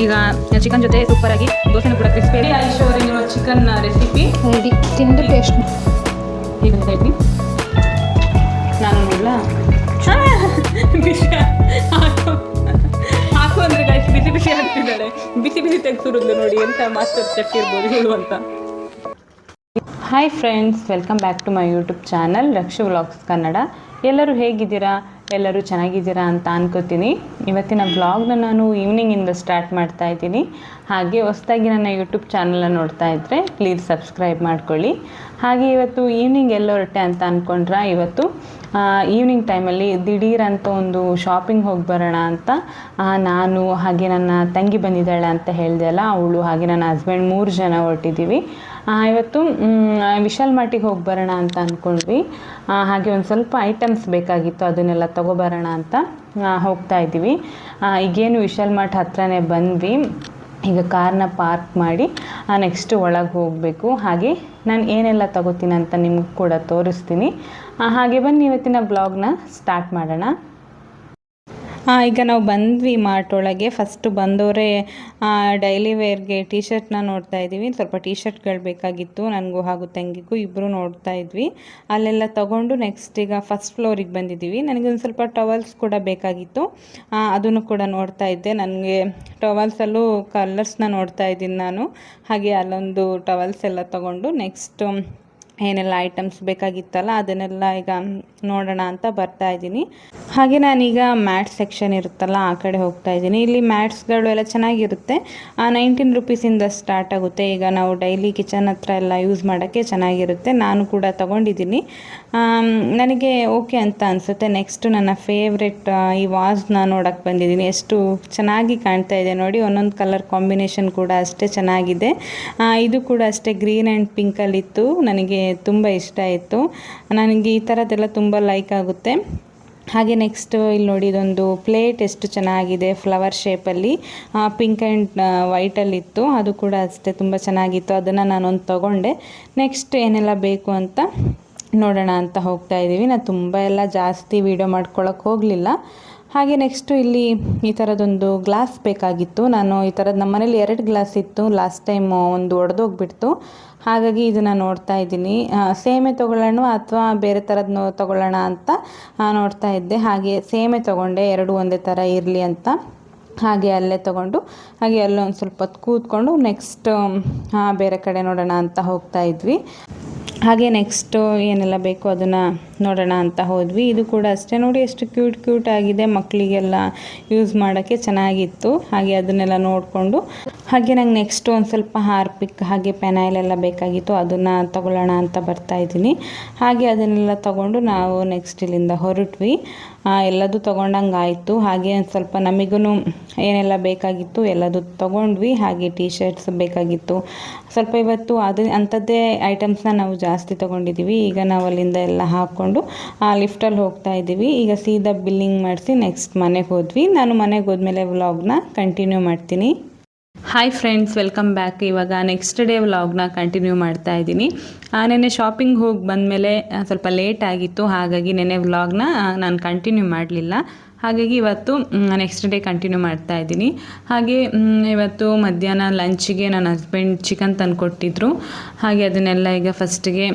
ಈಗ ಚಿಕನ್ ಜೊತೆ ಸೂಪರಾಗಿ ದೋಸೆನೂ ಕೂಡ ಕ್ರಿಸ್ಪಿ ಐಶ್ವರ್ಯ ಚಿಕನ್ ರೆಸಿಪಿ ರೆಡಿ ತಿಂದು ಟೇಸ್ಟ್ ಹೇಗೆ ಹೇಳಿ ನಾನು ನೋಡಲ್ಲ ಬಿಸಿ ಹಾಕು ಅಂದರೆ ಗಾಯ್ಸ್ ಬಿಸಿ ಬಿಸಿ ಹಾಕ್ತಿದ್ದಾಳೆ ಬಿಸಿ ಬಿಸಿ ತೆಗೆಸಿರೋದು ನೋಡಿ ಎಂಥ ಮಾಸ್ಟರ್ ಚೆಫ್ ಇರ್ಬೋದು ಹೇಳುವಂತ. Hi friends, welcome back to my YouTube channel Rakshu vlogs Kannada. ಎಲ್ಲರೂ ಹೇಗಿದ್ದೀರಾ? ಎಲ್ಲರೂ ಚೆನ್ನಾಗಿದ್ದೀರಾ ಅಂತ ಅನ್ಕೋತೀನಿ. ಇವತ್ತಿನ ವ್ಲಾಗ್ನ ನಾನು ಈವ್ನಿಂಗಿಂದ ಸ್ಟಾರ್ಟ್ ಮಾಡ್ತಾ ಇದ್ದೀನಿ. ಹಾಗೆ ಹೊಸದಾಗಿ ನನ್ನ ಯೂಟ್ಯೂಬ್ ಚಾನಲ್ನ ನೋಡ್ತಾ ಇದ್ದರೆ ಪ್ಲೀಸ್ ಸಬ್ಸ್ಕ್ರೈಬ್ ಮಾಡ್ಕೊಳ್ಳಿ. ಹಾಗೆ ಇವತ್ತು ಈವ್ನಿಂಗ್ ಎಲ್ಲ ಹೊರಟೆ ಅಂತ ಅಂದ್ಕೊಂಡ್ರೆ, ಇವತ್ತು ಈವ್ನಿಂಗ್ ಟೈಮಲ್ಲಿ ದಿಢೀರಂತ ಒಂದು ಶಾಪಿಂಗ್ ಹೋಗಿ ಬರೋಣ ಅಂತ ನಾನು ಹಾಗೆ ನನ್ನ ತಂಗಿ ಬಂದಿದ್ದಾಳೆ ಅಂತ ಹೇಳಿದೆ ಅಲ್ಲ, ಅವಳು ಹಾಗೆ ನನ್ನ ಹಸ್ಬೆಂಡ್ 3 ಜನ ಹೊರಟಿದ್ದೀವಿ. ಇವತ್ತು ವಿಶಾಲ್ ಮಾರ್ಟಿಗೆ ಹೋಗಿ ಬರೋಣ ಅಂತ ಅಂದ್ಕೊಂಡ್ವಿ. ಹಾಗೆ ಒಂದು ಸ್ವಲ್ಪ ಐಟಮ್ಸ್ ಬೇಕಾಗಿತ್ತು, ಅದನ್ನೆಲ್ಲ ತೊಗೊಬರೋಣ ಅಂತ ಹೋಗ್ತಾ ಇದ್ದೀವಿ. ಈಗೇನು ವಿಶಾಲ್ ಮಾರ್ಟ್ ಹತ್ರನೇ ಬಂದ್ವಿ. ಈಗ ಕಾರ್ನ ಪಾರ್ಕ್ ಮಾಡಿ ನೆಕ್ಸ್ಟ್ ಒಳಗೆ ಹೋಗಬೇಕು. ಹಾಗೆ ನಾನು ಏನೆಲ್ಲ ತಗೋತೀನಿ ಅಂತ ನಿಮ್ಗೆ ಕೂಡ ತೋರಿಸ್ತೀನಿ. ಹಾಗೆ ಬನ್ನಿ ಇವತ್ತಿನ ಬ್ಲಾಗ್ನ ಸ್ಟಾರ್ಟ್ ಮಾಡೋಣ. ಈಗ ನಾವು ಬಂದ್ವಿ ಮಾರ್ಟ್ ಒಳಗೆ. ಫಸ್ಟು ಬಂದವರೇ ಡೈಲಿ ವೇರ್ಗೆ ಟೀ ಶರ್ಟ್ನ ನೋಡ್ತಾ ಇದ್ದೀವಿ. ಸ್ವಲ್ಪ ಟೀ ಶರ್ಟ್ಗಳು ಬೇಕಾಗಿತ್ತು ನನಗೂ ಹಾಗೂ ತಂಗಿಗೂ, ಇಬ್ಬರು ನೋಡ್ತಾ ಇದ್ವಿ. ಅಲ್ಲೆಲ್ಲ ತೊಗೊಂಡು ನೆಕ್ಸ್ಟ್ ಈಗ ಫಸ್ಟ್ ಫ್ಲೋರಿಗೆ ಬಂದಿದ್ದೀವಿ. ನನಗೊಂದು ಸ್ವಲ್ಪ ಟವಲ್ಸ್ ಕೂಡ ಬೇಕಾಗಿತ್ತು, ಅದನ್ನು ಕೂಡ ನೋಡ್ತಾ ಇದ್ದೆ. ನನಗೆ ಟವಲ್ಸಲ್ಲೂ ಕಲರ್ಸ್ನ ನೋಡ್ತಾ ಇದ್ದೀನಿ ನಾನು. ಹಾಗೆ ಅಲ್ಲೊಂದು ಟವಲ್ಸ್ ಎಲ್ಲ ತೊಗೊಂಡು ನೆಕ್ಸ್ಟ್ ಏನೆಲ್ಲ ಐಟಮ್ಸ್ ಬೇಕಾಗಿತ್ತಲ್ಲ ಅದನ್ನೆಲ್ಲ ಈಗ ನೋಡೋಣ ಅಂತ ಬರ್ತಾ ಇದ್ದೀನಿ. ಹಾಗೆ ನಾನೀಗ ಮ್ಯಾಟ್ಸ್ ಸೆಕ್ಷನ್ ಇರುತ್ತಲ್ಲ ಆ ಕಡೆ ಹೋಗ್ತಾ ಇದ್ದೀನಿ. ಇಲ್ಲಿ ಮ್ಯಾಟ್ಸ್ಗಳು ಎಲ್ಲ ಚೆನ್ನಾಗಿರುತ್ತೆ. 19 ರುಪೀಸಿಂದ ಸ್ಟಾರ್ಟ್ ಆಗುತ್ತೆ. ಈಗ ನಾವು ಡೈಲಿ ಕಿಚನ್ ಹತ್ರ ಎಲ್ಲ ಯೂಸ್ ಮಾಡೋಕ್ಕೆ ಚೆನ್ನಾಗಿರುತ್ತೆ. ನಾನು ಕೂಡ ತೊಗೊಂಡಿದ್ದೀನಿ, ನನಗೆ ಓಕೆ ಅಂತ ಅನಿಸುತ್ತೆ. ನೆಕ್ಸ್ಟು ನನ್ನ ಫೇವ್ರೆಟ್ ಈ ವಾಸ್ನ ನೋಡೋಕ್ಕೆ ಬಂದಿದ್ದೀನಿ. ಎಷ್ಟು ಚೆನ್ನಾಗಿ ಕಾಣ್ತಾ ಇದೆ ನೋಡಿ. ಒಂದೊಂದು ಕಲರ್ ಕಾಂಬಿನೇಷನ್ ಕೂಡ ಅಷ್ಟೇ ಚೆನ್ನಾಗಿದೆ. ಇದು ಕೂಡ ಅಷ್ಟೇ ಗ್ರೀನ್ ಆ್ಯಂಡ್ ಪಿಂಕಲ್ಲಿತ್ತು. ನನಗೆ ತುಂಬ ಇಷ್ಟ ಆಯಿತು. ನನಗೆ ಈ ಥರದ್ದೆಲ್ಲ ತುಂಬ ಲೈಕ್ ಆಗುತ್ತೆ. ಹಾಗೆ ನೆಕ್ಸ್ಟು ಇಲ್ಲಿ ನೋಡಿ, ಇದೊಂದು ಪ್ಲೇಟ್ ಎಷ್ಟು ಚೆನ್ನಾಗಿದೆ, ಫ್ಲವರ್ ಶೇಪಲ್ಲಿ ಪಿಂಕ್ ಆ್ಯಂಡ್ ವೈಟಲ್ಲಿತ್ತು. ಅದು ಕೂಡ ಅಷ್ಟೇ ತುಂಬ ಚೆನ್ನಾಗಿತ್ತು. ಅದನ್ನು ನಾನೊಂದು ತೊಗೊಂಡೆ. ನೆಕ್ಸ್ಟ್ ಏನೆಲ್ಲ ಬೇಕು ಅಂತ ನೋಡೋಣ ಅಂತ ಹೋಗ್ತಾ ಇದ್ದೀವಿ. ನಾನು ತುಂಬ ಎಲ್ಲ ಜಾಸ್ತಿ ವೀಡಿಯೋ ಮಾಡ್ಕೊಳ್ಳೋಕೆ ಹೋಗಲಿಲ್ಲ. ಹಾಗೆ ನೆಕ್ಸ್ಟು ಇಲ್ಲಿ ಈ ಥರದೊಂದು ಗ್ಲಾಸ್ ಬೇಕಾಗಿತ್ತು. ನಾನು ಈ ಥರದ್ದು ನಮ್ಮ ಮನೇಲಿ 2 ಗ್ಲಾಸ್ ಇತ್ತು. ಲಾಸ್ಟ್ ಟೈಮ್ ಒಂದು ಒಡೆದೋಗ್ಬಿಡ್ತು. ಹಾಗಾಗಿ ಇದನ್ನು ನೋಡ್ತಾ ಇದ್ದೀನಿ. ಸೇಮೆ ತೊಗೊಳ್ಳೋಣ ಅಥವಾ ಬೇರೆ ಥರದ್ದು ತೊಗೊಳ್ಳೋಣ ಅಂತ ನೋಡ್ತಾ ಇದ್ದೆ. ಹಾಗೆ ಸೇಮೆ ತೊಗೊಂಡೆ, 2 ಒಂದೇ ಥರ ಇರಲಿ ಅಂತ. ಹಾಗೆ ಅಲ್ಲೇ ತೊಗೊಂಡು ಹಾಗೆ ಅಲ್ಲೊಂದು ಸ್ವಲ್ಪ ಹೊತ್ತು ಕೂತ್ಕೊಂಡು ನೆಕ್ಸ್ಟ್ ಬೇರೆ ಕಡೆ ನೋಡೋಣ ಅಂತ ಹೋಗ್ತಾ ಇದ್ವಿ. ಹಾಗೆ ನೆಕ್ಸ್ಟು ಏನೆಲ್ಲ ಬೇಕು ಅದನ್ನು ನೋಡೋಣ ಅಂತ ಹೋದ್ವಿ. ಇದು ಕೂಡ ಅಷ್ಟೇ ನೋಡಿ, ಎಷ್ಟು ಕ್ಯೂಟ್ ಆಗಿದೆ, ಮಕ್ಕಳಿಗೆಲ್ಲ ಯೂಸ್ ಮಾಡೋಕ್ಕೆ ಚೆನ್ನಾಗಿತ್ತು. ಹಾಗೆ ಅದನ್ನೆಲ್ಲ ನೋಡಿಕೊಂಡು ಹಾಗೆ ನಂಗೆ ನೆಕ್ಸ್ಟು ಒಂದು ಸ್ವಲ್ಪ ಹಾರ್ಪಿಕ್ ಹಾಗೆ ಪೆನೈಲ್ ಎಲ್ಲ ಬೇಕಾಗಿತ್ತು, ಅದನ್ನು ತೊಗೊಳ್ಳೋಣ ಅಂತ ಬರ್ತಾಯಿದ್ದೀನಿ. ಹಾಗೆ ಅದನ್ನೆಲ್ಲ ತೊಗೊಂಡು ನಾವು ನೆಕ್ಸ್ಟ್ ಇಲ್ಲಿಂದ ಹೊರಟ್ವಿ. ಎಲ್ಲದೂ ತೊಗೊಂಡಂಗೆ ಆಯಿತು. ಹಾಗೆ ಒಂದು ಸ್ವಲ್ಪ ನಮಗೂ ಏನೆಲ್ಲ ಬೇಕಾಗಿತ್ತು ಎಲ್ಲದೂ ತೊಗೊಂಡ್ವಿ. ಹಾಗೆ ಟೀ ಶರ್ಟ್ಸ್ ಬೇಕಾಗಿತ್ತು ಸ್ವಲ್ಪ. ಇವತ್ತು ಅಂಥದ್ದೇ ಐಟಮ್ಸ್ನ ನಾವು ಜಾಸ್ತಿ ತೊಗೊಂಡಿದ್ದೀವಿ. ಈಗ ನಾವು ಅಲ್ಲಿಂದ ಎಲ್ಲ ಹಾಕ್ಕೊಂಡು ಲಿಫ್ಟಲ್ಲಿ ಹೋಗ್ತಾ ಇದ್ದೀವಿ. ಈಗ ಸೀದಾ ಬಿಲ್ಲಿಂಗ್ ಮಾಡಿಸಿ ನೆಕ್ಸ್ಟ್ ಮನೆಗೆ ಹೋದ್ವಿ. ನಾನು ಮನೆಗೆ ಹೋದ್ಮೇಲೆ ವ್ಲಾಗ್ನ ಕಂಟಿನ್ಯೂ ಮಾಡ್ತೀನಿ. Hi friends, welcome back. ಇವಾಗ ನೆಕ್ಸ್ಟ್ ಡೇ ವ್ಲಾಗ್ನ ಕಂಟಿನ್ಯೂ ಮಾಡ್ತಾ ಇದ್ದೀನಿ. ನೆನ್ನೆ ಶಾಪಿಂಗ್ ಹೋಗಿ ಬಂದಮೇಲೆ ಸ್ವಲ್ಪ ಲೇಟ್ ಆಗಿತ್ತು. ಹಾಗಾಗಿ ನೆನ್ನೆ ವ್ಲಾಗ್ನ ನಾನು ಕಂಟಿನ್ಯೂ ಮಾಡಲಿಲ್ಲ. ಹಾಗಾಗಿ ಇವತ್ತು ನೆಕ್ಸ್ಟ್ ಡೇ ಕಂಟಿನ್ಯೂ ಮಾಡ್ತಾ ಇದ್ದೀನಿ. ಹಾಗೆ ಇವತ್ತು ಮಧ್ಯಾಹ್ನ ಲಂಚಿಗೆ ನನ್ನ ಹಸ್ಬೆಂಡ್ ಚಿಕನ್ ತಂದು ಕೊಟ್ಟಿದ್ರು. ಹಾಗೆ ಅದನ್ನೆಲ್ಲ ಈಗ ಫಸ್ಟಿಗೆ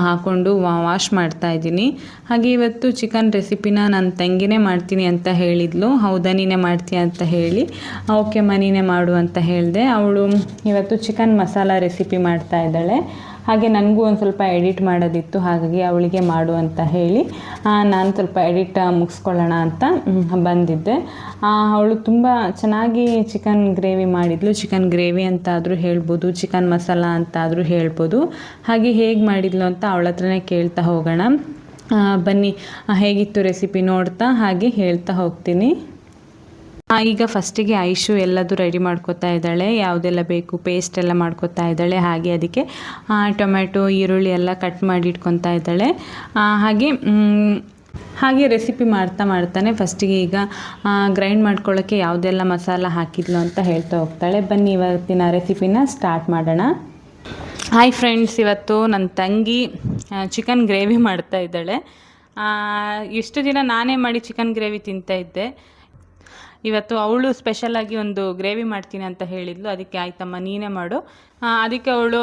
ಹಾಕ್ಕೊಂಡು ವಾಶ್ ಮಾಡ್ತಾ ಇದ್ದೀನಿ. ಹಾಗೆ ಇವತ್ತು ಚಿಕನ್ ರೆಸಿಪಿನ ನನ್ನ ತಂಗಿನೇ ಮಾಡ್ತೀನಿ ಅಂತ ಹೇಳಿದ್ಲು. ಹೌದಾ, ನೀನೇ ಮಾಡ್ತೀಯ ಅಂತ ಹೇಳಿ, ಓಕೆ ನೀನೇ ಮಾಡು ಅಂತ ಹೇಳಿದೆ. ಅವಳು ಇವತ್ತು ಚಿಕನ್ ಮಸಾಲ ರೆಸಿಪಿ ಮಾಡ್ತಾ ಇದ್ದಾಳೆ. ಹಾಗೆ ನನಗೂ ಒಂದು ಸ್ವಲ್ಪ ಎಡಿಟ್ ಮಾಡೋದಿತ್ತು. ಹಾಗಾಗಿ ಅವಳಿಗೆ ಮಾಡು ಅಂತ ಹೇಳಿ ನಾನು ಸ್ವಲ್ಪ ಎಡಿಟ್ ಮುಗಿಸ್ಕೊಳ್ಳೋಣ ಅಂತ ಬಂದಿದ್ದೆ. ಅವಳು ತುಂಬ ಚೆನ್ನಾಗಿ ಚಿಕನ್ ಗ್ರೇವಿ ಮಾಡಿದ್ಲು. ಚಿಕನ್ ಗ್ರೇವಿ ಅಂತ ಆದರೂ ಹೇಳ್ಬೋದು, ಚಿಕನ್ ಮಸಾಲ ಅಂತ ಆದರೂ ಹೇಳ್ಬೋದು. ಹಾಗೆ ಹೇಗೆ ಮಾಡಿದ್ಲು ಅಂತ ಅವಳ ಹತ್ರನೇ ಕೇಳ್ತಾ ಹೋಗೋಣ ಬನ್ನಿ. ಹೇಗಿತ್ತು ರೆಸಿಪಿ ನೋಡ್ತಾ ಹಾಗೆ ಹೇಳ್ತಾ ಹೋಗ್ತೀನಿ. ಈಗ ಫಸ್ಟಿಗೆ ಐಶು ಎಲ್ಲದೂ ರೆಡಿ ಮಾಡ್ಕೋತಾ ಇದ್ದಾಳೆ. ಯಾವುದೆಲ್ಲ ಬೇಕು ಪೇಸ್ಟ್ ಎಲ್ಲ ಮಾಡ್ಕೋತಾ ಇದ್ದಾಳೆ. ಹಾಗೆ ಅದಕ್ಕೆ ಟೊಮೆಟೊ ಈರುಳ್ಳಿ ಎಲ್ಲ ಕಟ್ ಮಾಡಿ ಇಟ್ಕೊತಾ ಇದ್ದಾಳೆ. ಹಾಗೆ ರೆಸಿಪಿ ಮಾಡ್ತಾನೆ ಫಸ್ಟಿಗೆ ಈಗ ಗ್ರೈಂಡ್ ಮಾಡ್ಕೊಳ್ಳೋಕ್ಕೆ ಯಾವುದೆಲ್ಲ ಮಸಾಲ ಹಾಕಿದ್ಲು ಅಂತ ಹೇಳ್ತಾ ಹೋಗ್ತಾಳೆ. ಬನ್ನಿ ಇವತ್ತಿನ ರೆಸಿಪಿನ ಸ್ಟಾರ್ಟ್ ಮಾಡೋಣ. ಹಾಯ್ ಫ್ರೆಂಡ್ಸ್, ಇವತ್ತು ನನ್ನ ತಂಗಿ ಚಿಕನ್ ಗ್ರೇವಿ ಮಾಡ್ತಾ ಇದ್ದಾಳೆ. ಇಷ್ಟು ದಿನ ನಾನೇ ಮಾಡಿ ಚಿಕನ್ ಗ್ರೇವಿ ತಿಂತಾ ಇದ್ದೆ. ಇವತ್ತು ಅವಳು ಸ್ಪೆಷಲಾಗಿ ಒಂದು ಗ್ರೇವಿ ಮಾಡ್ತೀನಿ ಅಂತ ಹೇಳಿದ್ಲು. ಅದಕ್ಕೆ ಆಯ್ತಮ್ಮ ನೀನೇ ಮಾಡು. ಅದಕ್ಕೆ ಅವಳು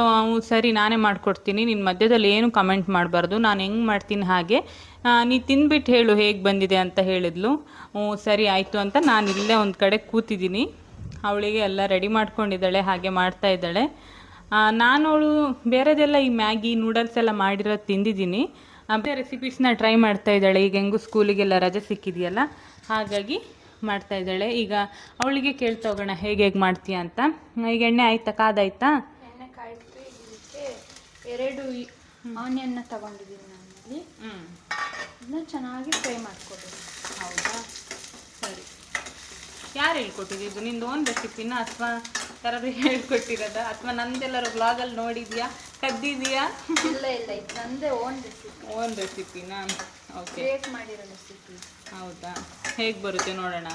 ಸರಿ ನಾನೇ ಮಾಡಿಕೊಡ್ತೀನಿ, ನಿನ್ನ ಮಧ್ಯದಲ್ಲಿ ಏನು ಕಮೆಂಟ್ ಮಾಡಬಾರ್ದು, ನಾನು ಹೆಂಗೆ ಮಾಡ್ತೀನಿ ಹಾಗೆ ನೀ ತಿಂದ್ಬಿಟ್ಟು ಹೇಳು ಹೇಗೆ ಬಂದಿದೆ ಅಂತ ಹೇಳಿದ್ಲು. ಸರಿ ಆಯಿತು ಅಂತ ನಾನು ಇಲ್ಲೇ ಒಂದು ಕಡೆ ಕೂತಿದ್ದೀನಿ. ಅವಳಿಗೆ ಎಲ್ಲ ರೆಡಿ ಮಾಡ್ಕೊಂಡಿದ್ದಾಳೆ, ಹಾಗೆ ಮಾಡ್ತಾ ಇದ್ದಾಳೆ. ನಾನು ಅವಳು ಬೇರೆದೆಲ್ಲ ಈ ಮ್ಯಾಗಿ ನೂಡಲ್ಸ್ ಎಲ್ಲ ಮಾಡಿರೋದು ತಿಂದಿದ್ದೀನಿ. ಬೇರೆ ರೆಸಿಪೀಸ್ನ ಟ್ರೈ ಮಾಡ್ತಾ ಇದ್ದಾಳೆ. ಈಗ ಹೆಂಗೂ ಸ್ಕೂಲಿಗೆಲ್ಲ ರಜೆ ಸಿಕ್ಕಿದೆಯಲ್ಲ, ಹಾಗಾಗಿ ಮಾಡ್ತಾ ಇದ್ದಾಳೆ. ಈಗ ಅವಳಿಗೆ ಕೇಳ್ತಾ ಹೋಗೋಣ ಹೇಗೆ ಮಾಡ್ತೀಯ ಅಂತ. ಈಗ ಎಣ್ಣೆ ಆಯ್ತಾ, ಕಾದಾಯ್ತಾ? ಎಣ್ಣೆ ಕಾಯ್ತು. ಇದಕ್ಕೆ 2 ಆನಿಯನ್ನ ತಗೊಂಡಿದ್ದೀನಿ ನಾನಲ್ಲಿ. ಇದನ್ನ ಚೆನ್ನಾಗಿ ಫ್ರೈ ಮಾಡ್ಕೊಬೇಕು. ಹೌದಾ, ಸರಿ. ಯಾರು ಹೇಳ್ಕೊಟ್ಟಿದ್ದು? ನಿಂದು ಓನ್ ರೆಸಿಪಿನ ಅಥವಾ ಯಾರಾದ್ರೂ ಹೇಳ್ಕೊಟ್ಟಿರೋದ ಅಥವಾ ನಂದೆಲ್ಲರೂ ವ್ಲಾಗಲ್ಲಿ ನೋಡಿದ್ಯಾ, ಕದ್ದಿದ್ಯಾ? ಇಲ್ಲ ಇದು ನಂದೇ ಓನ್ ರೆಸಿಪಿನಾ? ಓಕೆ, ಕ್ರಿಯೇಟ್ ಮಾಡಿರೋ ರೆಸಿಪಿ. ಹೌದಾ, ಹೇಗೆ ಬರುತ್ತೆ ನೋಡೋಣ.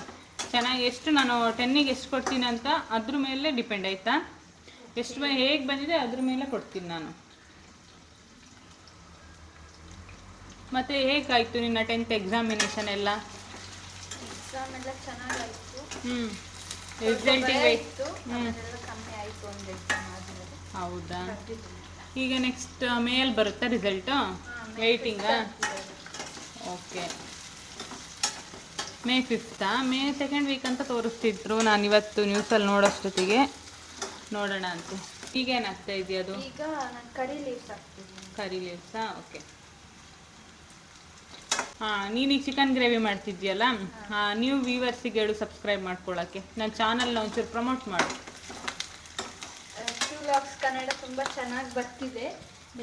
ಚೆನ್ನಾಗಿ ಎಷ್ಟು ನಾನು 10ಗೆ ಎಷ್ಟು ಕೊಡ್ತೀನಿ ಅಂತ ಅದ್ರ ಮೇಲೆ ಡಿಪೆಂಡ್ ಆಯಿತಾ? ಎಷ್ಟು ಹೇಗೆ ಬಂದಿದೆ ಅದ್ರ ಮೇಲೆ ಕೊಡ್ತೀನಿ ನಾನು. ಮತ್ತು ಹೇಗಾಯಿತು ನಿನ್ನ 10th ಎಕ್ಸಾಮಿನೇಷನ್ ಎಲ್ಲ? ಎಕ್ಸಾಮ್ ಎಲ್ಲ ಚೆನ್ನಾಗಾಯಿತು. ರಿಸಲ್ಟಿಗೆ ಕಮ್ಮಿ ಆಯಿತು ಒಂದು ಎಕ್ಸಾಮ್ ಆದಮೇಲೆ. ಹೌದಾ, ಈಗ ನೆಕ್ಸ್ಟ್ ಮೇಲ್ ಬರುತ್ತಾ ರಿಸಲ್ಟು? ವೇಟಿಂಗಾ? Okay, May 5th, May 2nd week ಅಂತ ತೋರಿಸ್ತಿದ್ರು. ನಾನು ಇವತ್ತು ನ್ಯೂಸಲ್ಲಿ ನೋಡೋಷ್ಟೊತ್ತಿಗೆ ನೋಡೋಣ ಅಂತ. ಈಗ ಏನಾಗ್ತಾ ಇದೆಯಾ ಅದು? ಈಗ ನಾನು ಕರಿ ಲೀವ್ಸ್ ಹಾಕ್ತಿದ್ದೀನಿ. ಕರಿ ಲೀವ್ಸಾ? ಓಕೆ. ನೀನೀಗ ಚಿಕನ್ ಗ್ರೇವಿ ಮಾಡ್ತಿದ್ಯಲ್ಲ, ನೀವು ವ್ಯೂವರ್ಸಿಗೆ ಹೇಳು ಸಬ್ಸ್ಕ್ರೈಬ್ ಮಾಡ್ಕೊಳ್ಳೋಕ್ಕೆ. ನನ್ನ ಚಾನಲ್ನ ಒಂಚೂರು ಪ್ರಮೋಟ್ ಮಾಡು. ಲಕ್ಷ್ಮಿ ವ್ಲಾಗ್ಸ್ ಕನ್ನಡ ತುಂಬ ಚೆನ್ನಾಗಿ ಬರ್ತಿದೆ.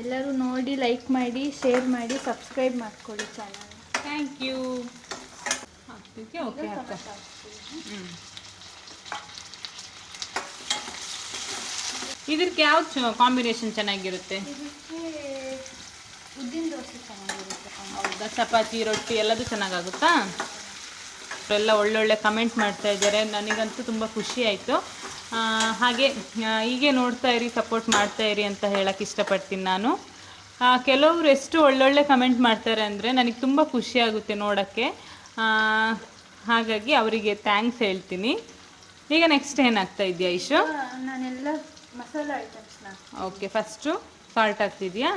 ಎಲ್ಲರೂ ನೋಡಿ ಲೈಕ್ ಮಾಡಿ, ಶೇರ್ ಮಾಡಿ, ಸಬ್ಸ್ಕ್ರೈಬ್ ಮಾಡ್ಕೊಳ್ಳಿ ಚಾನಲ್. Thank you. ಓಕೆ ಅಕ್ಕ. ಇದಕ್ಕೆ ಯಾವ್ದು ಕಾಂಬಿನೇಷನ್ ಚೆನ್ನಾಗಿರುತ್ತೆ? ಇದಕ್ಕೆ ಉದ್ದಿನ ದೋಸೆ ಚೆನ್ನಾಗಿರುತ್ತೆ. ಹೌದಾ, ಚಪಾತಿ ರೊಟ್ಟಿ ಎಲ್ಲದೂ ಚೆನ್ನಾಗಾಗುತ್ತಾ? ಎಲ್ಲ ಒಳ್ಳೊಳ್ಳೆ ಕಮೆಂಟ್ ಮಾಡ್ತಾ ಇದ್ದಾರೆ, ನನಗಂತೂ ತುಂಬ ಖುಷಿ ಆಯಿತು. ಹಾಗೆ ಹೀಗೆ ನೋಡ್ತಾ ಇರಿ, ಸಪೋರ್ಟ್ ಮಾಡ್ತಾ ಇರಿ ಅಂತ ಹೇಳಕ್ಕೆ ಇಷ್ಟಪಡ್ತೀನಿ ನಾನು. ಕೆಲವರು ಎಷ್ಟು ಒಳ್ಳೊಳ್ಳೆ ಕಮೆಂಟ್ ಮಾಡ್ತಾರೆ ಅಂದರೆ ನನಗೆ ತುಂಬ ಖುಷಿಯಾಗುತ್ತೆ ನೋಡೋಕ್ಕೆ. ಹಾಗಾಗಿ ಅವರಿಗೆ ಥ್ಯಾಂಕ್ಸ್ ಹೇಳ್ತೀನಿ. ಈಗ ನೆಕ್ಸ್ಟ್ ಏನಾಗ್ತಾ ಇದೆಯಾ ಐಶು? ನಾನೆಲ್ಲ ಮಸಾಲೆ ಐಟಮ್ಸ್ನ. ಓಕೆ, ಫಸ್ಟು ಸಾಲ್ಟ್ ಹಾಕ್ತಿದ್ಯಾ?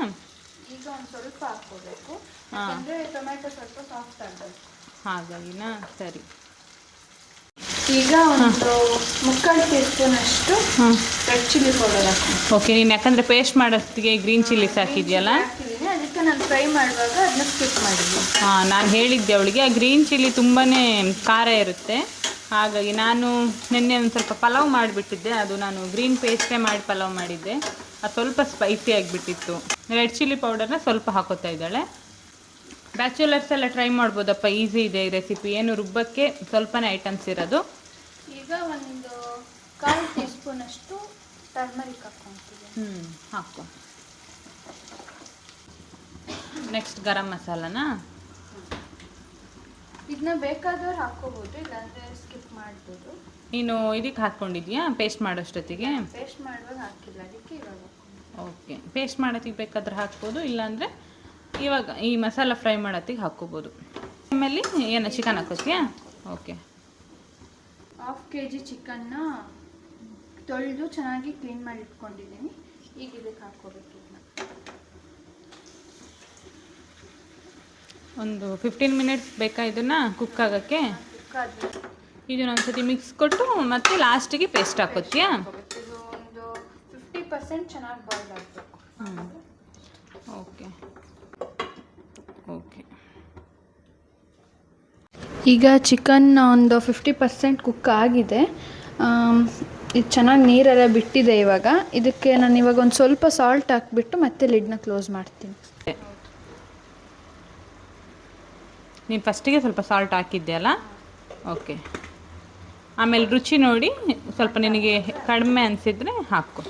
ಈಗ ಒಂದು ಸ್ವಲ್ಪ ಹಾಕ್ಕೋಬೇಕು, ಯಾಕಂದರೆ ಟೊಮ್ಯಾಟೊ ಸ್ವಲ್ಪ ಸಾಫ್ಟ್ ಆಗಬೇಕು. ಹಾಗಾಗಿನಾ? ಸರಿ. ಈಗ ಒಂದು 3/4 ಟೀಸ್ಪೂನ್ ಅಷ್ಟು ರೆಡ್ ಚಿಲ್ಲಿ ಪೌಡರ್ ಹಾಕ್ತೀನಿ. ಓಕೆ, ನೀನು ಯಾಕಂದರೆ ಪೇಸ್ಟ್ ಮಾಡೋತ್ತಿಗೆ ಗ್ರೀನ್ ಚಿಲ್ಲಿಸ್ ಹಾಕಿದ್ಯಲ್ಲ, ಹಾಕಿದ್ದೀನಿ. ಅದಕ್ಕೆ ನಾನು ಫ್ರೈ ಮಾಡುವಾಗ ಅದನ್ನ ಸ್ಕಿಪ್ ಮಾಡಿದ್ದೀನಿ. ನಾನು ಹೇಳಿದ್ದೆ ಅವಳಿಗೆ, ಆ ಗ್ರೀನ್ ಚಿಲ್ಲಿ ತುಂಬಾ ಖಾರ ಇರುತ್ತೆ. ಹಾಗಾಗಿ ನಾನು ನಿನ್ನೆ ಒಂದು ಸ್ವಲ್ಪ ಪಲಾವ್ ಮಾಡಿಬಿಟ್ಟಿದ್ದೆ. ಅದು ನಾನು ಗ್ರೀನ್ ಪೇಸ್ಟೇ ಮಾಡಿ ಪಲಾವ್ ಮಾಡಿದ್ದೆ, ಅದು ಸ್ವಲ್ಪ ಸ್ಪೈಸಿ ಆಗಿಬಿಟ್ಟಿತ್ತು. ರೆಡ್ ಚಿಲ್ಲಿ ಪೌಡರ್ನ ಸ್ವಲ್ಪ ಹಾಕೋತಾ ಇದ್ದಾಳೆ. ಬ್ಯಾಚುಲರ್ಸ್ ಎಲ್ಲ ಟ್ರೈ ಮಾಡ್ಬೋದಪ್ಪ, ಈಸಿ ಇದೆ ಈ ರೆಸಿಪಿ, ಏನು ರುಬ್ಬಕ್ಕೆ ಸ್ವಲ್ಪನೇ ಐಟಮ್ಸ್ ಇರೋದು. ಈಗ ಒಂದು 1/4 ಟೀಸ್ಪೂನ್ ಅಷ್ಟು ಟರ್ಮರಿಕ್ ಹಾಕ್ಕೊಳ್ತೀವಿ. ಹಾಕೋ. ನೆಕ್ಸ್ಟ್ ಗರಂ ಮಸಾಲನಾ? ಇದನ್ನ ಬೇಕಾದವ್ರು ಹಾಕ್ಕೋಬೋದು, ಇಲ್ಲಾಂದರೆ ಸ್ಕಿಪ್ ಮಾಡ್ಬೋದು. ನೀನು ಇದಕ್ಕೆ ಹಾಕ್ಕೊಂಡಿದ್ಯಾ ಪೇಸ್ಟ್ ಮಾಡೋಷ್ಟೊತ್ತಿಗೆ? ಪೇಸ್ಟ್ ಮಾಡುವಾಗ ಹಾಕಿಲ್ಲ, ಅದಕ್ಕೆ ಇವಾಗ. ಓಕೆ, ಪೇಸ್ಟ್ ಮಾಡೋತ್ತಿಗೆ ಬೇಕಾದ್ರೆ ಹಾಕ್ಬೋದು, ಇಲ್ಲಾಂದರೆ ಇವಾಗ ಈ ಮಸಾಲ ಫ್ರೈ ಮಾಡೋತ್ತಿಗೆ ಹಾಕ್ಕೋಬೋದು. ಆಮೇಲೆ ಏನು ಚಿಕನ್ ಹಾಕೋತ್ಯಾ? ಓಕೆ. 1/2 kg ಚಿಕನ್ನ ತೊಳೆದು ಚೆನ್ನಾಗಿ ಕ್ಲೀನ್ ಮಾಡಿ ಇಟ್ಕೊಂಡಿದ್ದೀನಿ. ಈಗ ಇದಕ್ಕೆ ಹಾಕ್ಕೋಬೇಕು. ಒಂದು 15 ಮಿನಿಟ್ಸ್ ಬೇಕಾ ಇದನ್ನು ಕುಕ್ ಆಗೋಕ್ಕೆ? ಇದನ್ನ ಒಂದ್ಸತಿ ಮಿಕ್ಸ್ ಕೊಟ್ಟು ಮತ್ತೆ ಲಾಸ್ಟಿಗೆ ಪೇಸ್ಟ್ ಹಾಕೋತ್ಯಾ? ಇದು ಒಂದು 50% ಚೆನ್ನಾಗಿ ಬಾಯ್ಲ್ ಆಗಬೇಕು. Okay okay. ಈಗ ಚಿಕನ್ ಒಂದು 50% ಕುಕ್ ಆಗಿದೆ. ಇದು ಚೆನ್ನಾಗಿ ನೀರೆಲ್ಲ ಬಿಟ್ಟಿದೆ. ಇವಾಗ ಇದಕ್ಕೆ ನಾನು ಇವಾಗ ಒಂದು ಸ್ವಲ್ಪ ಸಾಲ್ಟ್ ಹಾಕ್ಬಿಟ್ಟು ಮತ್ತೆ ಲಿಡ್ನ ಕ್ಲೋಸ್ ಮಾಡ್ತೀನಿ. ನೀನು ಫಸ್ಟಿಗೆ ಸ್ವಲ್ಪ ಸಾಲ್ಟ್ ಹಾಕಿದ್ದೆ ಅಲ್ಲ? ಓಕೆ. ಆಮೇಲೆ ರುಚಿ ನೋಡಿ ಸ್ವಲ್ಪ ನಿನಗೆ ಕಡಿಮೆ ಅನಿಸಿದ್ರೆ ಹಾಕು.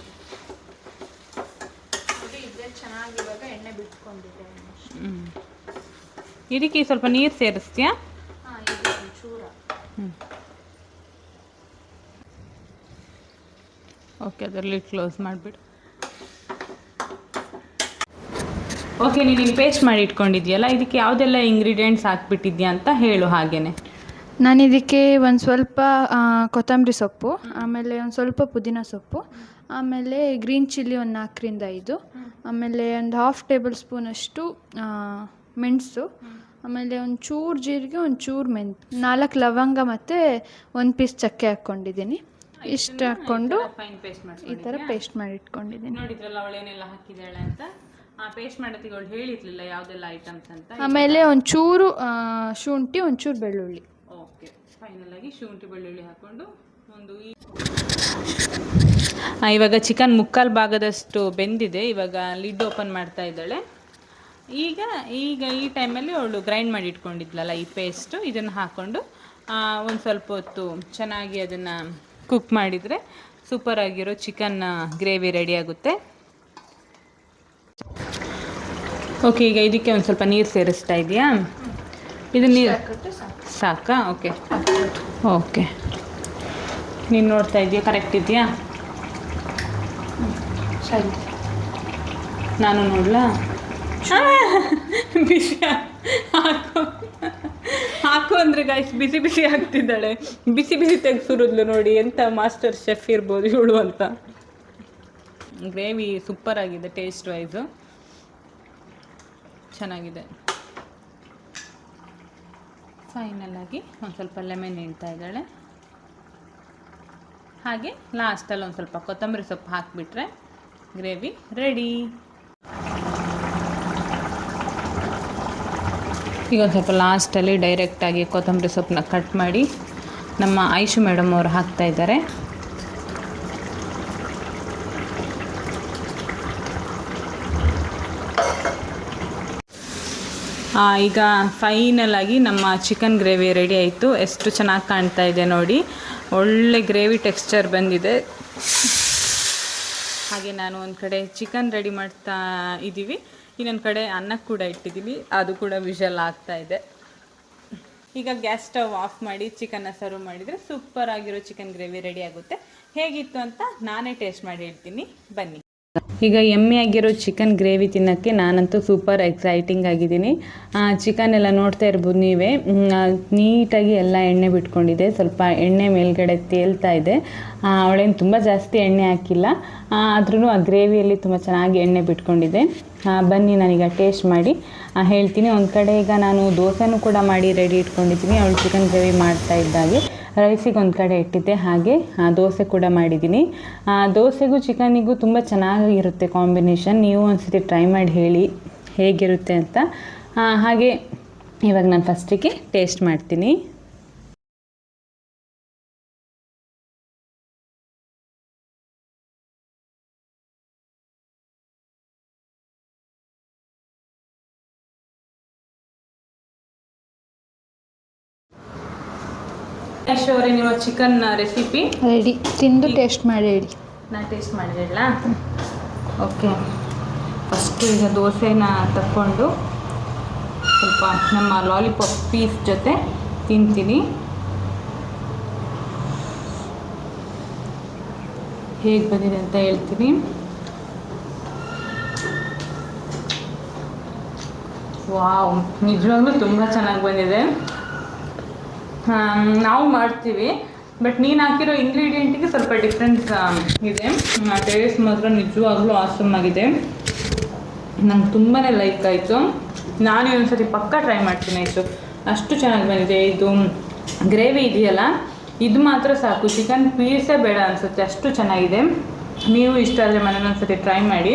ಚೆನ್ನಾಗಿ ಇವಾಗ ಎಣ್ಣೆ ಬಿಟ್ಕೊಂಡಿದೆ. ಇದಕ್ಕೆ ಸ್ವಲ್ಪ ನೀರು ಸೇರಿಸ್ತೀಯಾ? ಓಕೆ, ಅದರಲ್ಲಿ ಕ್ಲೋಸ್ ಮಾಡಿಬಿಡು. ಓಕೆ, ನೀನು ಪೇಸ್ಟ್ ಮಾಡಿ ಇಟ್ಕೊಂಡಿದ್ಯಲ್ಲ, ಇದಕ್ಕೆ ಯಾವುದೆಲ್ಲ ಇಂಗ್ರೀಡಿಯೆಂಟ್ಸ್ ಹಾಕ್ಬಿಟ್ಟಿದ್ಯಾ ಅಂತ ಹೇಳು ಹಾಗೇನೆ. ನಾನು ಇದಕ್ಕೆ ಒಂದು ಸ್ವಲ್ಪ ಕೊತ್ತಂಬರಿ ಸೊಪ್ಪು, ಆಮೇಲೆ ಒಂದು ಸ್ವಲ್ಪ ಪುದೀನ ಸೊಪ್ಪು, ಆಮೇಲೆ ಗ್ರೀನ್ ಚಿಲ್ಲಿ ಒಂದು 4-5, ಆಮೇಲೆ ಒಂದು 1/2 ಟೇಬಲ್ ಸ್ಪೂನಷ್ಟು ಮೆಣಸು, ಆಮೇಲೆ ಒಂದು ಚೂರು ಜೀರಿಗೆ, ಒಂದು ಚೂರು ಮೆಂತ್ಯ, 4 ಲವಂಗ ಮತ್ತು 1 ಪೀಸ್ ಚಕ್ಕೆ ಹಾಕ್ಕೊಂಡಿದ್ದೀನಿ. ಇಷ್ಟು ಹಾಕ್ಕೊಂಡು ಫೈನ್ ಪೇಸ್ಟ್ ಮಾಡಿ ಈ ಥರ ಪೇಸ್ಟ್ ಮಾಡಿ ಇಟ್ಕೊಂಡಿದ್ದೀನಿ. ನೋಡಿದ್ರಲ್ಲ ಅವಳೇನೆಲ್ಲ ಹಾಕಿದ್ದಾಳೆ ಅಂತ. ಪೇಸ್ಟ್ ಮಾಡೋದಕ್ಕೆ ಅವಳು ಹೇಳಿರ್ಲಿಲ್ಲ ಯಾವುದೆಲ್ಲ ಐಟಮ್ಸ್ ಅಂತ. ಆಮೇಲೆ ಒಂಚೂರು ಶುಂಠಿ, ಒಂಚೂರು ಬೆಳ್ಳುಳ್ಳಿ. ಓಕೆ, ಫೈನಲ್ ಆಗಿ ಶುಂಠಿ ಬೆಳ್ಳುಳ್ಳಿ ಹಾಕ್ಕೊಂಡು ಒಂದು ಇವಾಗ ಚಿಕನ್ ಮುಕ್ಕಾಲು ಭಾಗದಷ್ಟು ಬೆಂದಿದೆ. ಇವಾಗ ಲಿಡ್ ಓಪನ್ ಮಾಡ್ತಾ ಇದ್ದಾಳೆ. ಈಗ ಈ ಟೈಮಲ್ಲಿ ಅವಳು ಗ್ರೈಂಡ್ ಮಾಡಿ ಇಟ್ಕೊಂಡಿದ್ಲಲ್ಲ ಈ ಪೇಸ್ಟು, ಇದನ್ನು ಹಾಕ್ಕೊಂಡು ಒಂದು ಸ್ವಲ್ಪ ಹೊತ್ತು ಚೆನ್ನಾಗಿ ಅದನ್ನು ಕುಕ್ ಮಾಡಿದರೆ ಸೂಪರಾಗಿರೋ ಚಿಕನ್ ಗ್ರೇವಿ ರೆಡಿ ಆಗುತ್ತೆ. ಓಕೆ, ಈಗ ಇದಕ್ಕೆ ಒಂದು ಸ್ವಲ್ಪ ನೀರು ಸೇರಿಸ್ತಾ ಇದೆಯಾ? ಇದು ನೀರು ಸಾಕಾ? ಓಕೆ ಓಕೆ, ನೀನು ನೋಡ್ತಾ ಇದೆಯಾ ಕರೆಕ್ಟ್ ಇದೆಯಾ? ಸರಿ, ನಾನು ನೋಡಲಾ? ಬಿಸಿ ಹಾಕು ಅಂದರೆ ಗಾಯ್ಸ್ ಬಿಸಿ ಬಿಸಿ ಆಗ್ತಿದ್ದಾಳೆ. ಬಿಸಿ ಬಿಸಿ ತೆಗೆಸಿರೋದ್ಲು ನೋಡಿ, ಎಂಥ ಮಾಸ್ಟರ್ ಶೆಫ್ ಇರ್ಬೋದು ಇವಳು ಅಂತ. ಗ್ರೇವಿ ಸೂಪರ್ ಆಗಿದೆ, ಟೇಸ್ಟ್ ವೈಸು ಚೆನ್ನಾಗಿದೆ. ಫೈನಲ್ ಆಗಿ ಒಂದು ಸ್ವಲ್ಪ ಲೆಮನ್ ಹಿಂಡ್ತಾ ಇದ್ದಾಳೆ. ಹಾಗೆ ಲಾಸ್ಟಲ್ಲಿ ಒಂದು ಸ್ವಲ್ಪ ಕೊತ್ತಂಬರಿ ಸೊಪ್ಪು ಹಾಕಿಬಿಟ್ರೆ ಗ್ರೇವಿ ರೆಡಿ. ಈಗ ಒಂದು ಸ್ವಲ್ಪ ಲಾಸ್ಟಲ್ಲಿ ಡೈರೆಕ್ಟಾಗಿ ಕೊತ್ತಂಬರಿ ಸೊಪ್ಪನ್ನ ಕಟ್ ಮಾಡಿ ನಮ್ಮ ಐಶು ಮೇಡಮ್ ಅವರು ಹಾಕ್ತಾಯಿದ್ದಾರೆ. ಈಗ ಫೈನಲ್ ಆಗಿ ನಮ್ಮ ಚಿಕನ್ ಗ್ರೇವಿ ರೆಡಿ ಆಯಿತು. ಎಷ್ಟು ಚೆನ್ನಾಗಿ ಕಾಣ್ತಾ ಇದೆ ನೋಡಿ, ಒಳ್ಳೆ ಗ್ರೇವಿ ಟೆಕ್ಸ್ಚರ್ ಬಂದಿದೆ. ಹಾಗೆ ನಾನು ಒಂದು ಕಡೆ ಚಿಕನ್ ರೆಡಿ ಮಾಡ್ತಾ ಇದ್ದೀವಿ, ಇನ್ನೊಂದು ಕಡೆ ಅನ್ನ ಕೂಡ ಇಟ್ಟಿದ್ದೀವಿ, ಅದು ಕೂಡ ವಿಷಲ್ ಆಗ್ತಾ ಇದೆ. ಈಗ ಗ್ಯಾಸ್ ಸ್ಟವ್ ಆಫ್ ಮಾಡಿ ಚಿಕನ್ನ ಸರ್ವ್ ಮಾಡಿದರೆ ಸೂಪರ್ ಆಗಿರೋ ಚಿಕನ್ ಗ್ರೇವಿ ರೆಡಿ ಆಗುತ್ತೆ. ಹೇಗಿತ್ತು ಅಂತ ನಾನೇ ಟೇಸ್ಟ್ ಮಾಡಿ ಹೇಳ್ತೀನಿ, ಬನ್ನಿ. ಈಗ ಎಮ್ಮೆ ಆಗಿರೋ ಚಿಕನ್ ಗ್ರೇವಿ ತಿನ್ನೋಕ್ಕೆ ನಾನಂತೂ ಸೂಪರ್ ಎಕ್ಸೈಟಿಂಗ್ ಆಗಿದ್ದೀನಿ. ಚಿಕನ್ ಎಲ್ಲ ನೋಡ್ತಾ ಇರ್ಬೋದು ನೀವೇ, ನೀಟಾಗಿ ಎಲ್ಲ ಎಣ್ಣೆ ಬಿಟ್ಕೊಂಡಿದೆ. ಸ್ವಲ್ಪ ಎಣ್ಣೆ ಮೇಲ್ಗಡೆ ತೇಲ್ತಾ ಇದೆ. ಅವಳೇನು ತುಂಬ ಜಾಸ್ತಿ ಎಣ್ಣೆ ಹಾಕಿಲ್ಲ, ಆದ್ರೂ ಆ ಗ್ರೇವಿಯಲ್ಲಿ ತುಂಬ ಚೆನ್ನಾಗಿ ಎಣ್ಣೆ ಬಿಟ್ಕೊಂಡಿದೆ. ಬನ್ನಿ ನಾನೀಗ ಟೇಸ್ಟ್ ಮಾಡಿ ಹೇಳ್ತೀನಿ. ಒಂದು ಕಡೆ ಈಗ ನಾನು ದೋಸೆನೂ ಕೂಡ ಮಾಡಿ ರೆಡಿ ಇಟ್ಕೊಂಡಿದ್ದೀನಿ. ಅವಳು ಚಿಕನ್ ಗ್ರೇವಿ ಮಾಡ್ತಾ ಇದ್ದಾಗೆ ರೈಸಿಗೆ ಒಂದು ಕಡೆ ಇಟ್ಟಿದ್ದೆ, ಹಾಗೆ ದೋಸೆ ಕೂಡ ಮಾಡಿದ್ದೀನಿ. ದೋಸೆಗೂ ಚಿಕನಿಗೂ ತುಂಬ ಚೆನ್ನಾಗಿರುತ್ತೆ ಕಾಂಬಿನೇಷನ್. ನೀವು ಒಂದ್ಸತಿ ಟ್ರೈ ಮಾಡಿ ಹೇಳಿ ಹೇಗಿರುತ್ತೆ ಅಂತ. ಹಾಗೆ ಇವಾಗ ನಾನು ಫಸ್ಟಿಗೆ ಟೇಸ್ಟ್ ಮಾಡ್ತೀನಿ. ಐಶು ಅವರೇ, ನಿಮ್ಮ ಚಿಕನ್ ರೆಸಿಪಿ ರೆಡಿ, ತಿಂದು ಟೇಸ್ಟ್ ಮಾಡಿ ಹೇಳಿ. ನಾನು ಟೇಸ್ಟ್ ಮಾಡಿರಲ್ಲ. ಓಕೆ, ಫಸ್ಟು ಈಗ ದೋಸೆನ ತಕ್ಕೊಂಡು ಸ್ವಲ್ಪ ನಮ್ಮ ಲಾಲಿಪಾಪ್ ಪೀಸ್ ಜೊತೆ ತಿಂತೀನಿ. ಹೇಗೆ ಬಂದಿದೆ ಅಂತ ಹೇಳ್ತೀನಿ. ವಾವ್, ನಿಜವಾಗ್ಲೂ ತುಂಬ ಚೆನ್ನಾಗಿ ಬಂದಿದೆ. ನಾವು ಮಾಡ್ತೀವಿ, ಬಟ್ ನೀನು ಹಾಕಿರೋ ಇಂಗ್ರೀಡಿಯೆಂಟಿಗೆ ಸ್ವಲ್ಪ ಡಿಫ್ರೆನ್ಸ್ ಇದೆ. ಟೇಸ್ಟ್ ಮಾತ್ರ ನಿಜವಾಗ್ಲೂ ಆಸಮ್ ಆಗಿದೆ. ನಂಗೆ ತುಂಬಾ ಲೈಕ್ ಆಯಿತು. ನಾನು ಒಂದ್ಸತಿ ಪಕ್ಕ ಟ್ರೈ ಮಾಡ್ತೀನಿ ಆಯಿತು, ಅಷ್ಟು ಚೆನ್ನಾಗಿ ಬಂದಿದೆ. ಇದು ಗ್ರೇವಿ ಇದೆಯಲ್ಲ, ಇದು ಮಾತ್ರ ಸಾಕು, ಚಿಕನ್ ಪೀಸೇ ಬೇಡ ಅನಿಸುತ್ತೆ, ಅಷ್ಟು ಚೆನ್ನಾಗಿದೆ. ನೀವು ಇಷ್ಟ ಆದರೆ ಮನೇಲಿ ಒಂದ್ಸತಿ ಟ್ರೈ ಮಾಡಿ.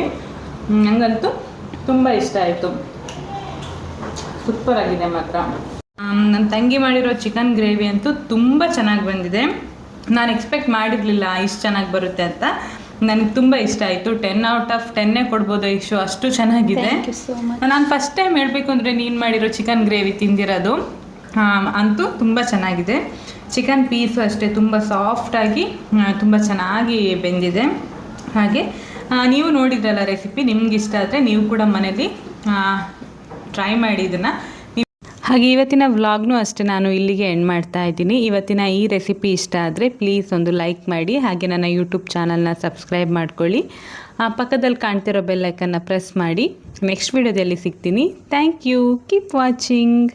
ನನಗಂತೂ ತುಂಬ ಇಷ್ಟ ಆಯಿತು, ಸೂಪರಾಗಿದೆ ಮಾತ್ರ. ನನ್ನ ತಂಗಿ ಮಾಡಿರೋ ಚಿಕನ್ ಗ್ರೇವಿ ಅಂತೂ ತುಂಬ ಚೆನ್ನಾಗಿ ಬಂದಿದೆ. ನಾನು ಎಕ್ಸ್ಪೆಕ್ಟ್ ಮಾಡಿರಲಿಲ್ಲ ಇಷ್ಟು ಚೆನ್ನಾಗಿ ಬರುತ್ತೆ ಅಂತ. ನನಗೆ ತುಂಬ ಇಷ್ಟ ಆಯಿತು. 10 ಔಟ್ ಆಫ್ 10 ಕೊಡ್ಬೋದು ಇಷ್ಟು, ಅಷ್ಟು ಚೆನ್ನಾಗಿದೆ. ನಾನು ಫಸ್ಟ್ ಟೈಮ್ ಹೇಳಬೇಕು ಅಂದರೆ ನೀನು ಮಾಡಿರೋ ಚಿಕನ್ ಗ್ರೇವಿ ತಿಂದಿರೋದು ಅಂತೂ ತುಂಬ ಚೆನ್ನಾಗಿದೆ. ಚಿಕನ್ ಪೀಸು ಅಷ್ಟೇ ತುಂಬ ಸಾಫ್ಟಾಗಿ ತುಂಬ ಚೆನ್ನಾಗಿ ಬೆಂದಿದೆ. ಹಾಗೆ ನೀವು ನೋಡಿದ್ರಲ್ಲ ರೆಸಿಪಿ, ನಿಮ್ಗೆ ಇಷ್ಟ ಆದರೆ ನೀವು ಕೂಡ ಮನೇಲಿ ಟ್ರೈ ಮಾಡಿ ಇದನ್ನು. ಹಾಗೆ ಇವತ್ತಿನ ವ್ಲಾಗ್ನೂ ಅಷ್ಟೇ ನಾನು ಇಲ್ಲಿಗೆ ಎಂಡ್ ಮಾಡ್ತಾ ಇದ್ದೀನಿ. ಇವತ್ತಿನ ಈ ರೆಸಿಪಿ ಇಷ್ಟ ಆದರೆ ಪ್ಲೀಸ್ ಒಂದು ಲೈಕ್ ಮಾಡಿ, ಹಾಗೆ ನನ್ನ ಯೂಟ್ಯೂಬ್ ಚಾನಲ್ನ ಸಬ್ಸ್ಕ್ರೈಬ್ ಮಾಡ್ಕೊಳ್ಳಿ. ಪಕ್ಕದಲ್ಲಿ ಕಾಣ್ತಿರೋ ಬೆಲ್ ಐಕನ್ನ ಪ್ರೆಸ್ ಮಾಡಿ. ನೆಕ್ಸ್ಟ್ ವಿಡಿಯೋದಲ್ಲಿ ಸಿಗ್ತೀನಿ. Thank you, keep watching.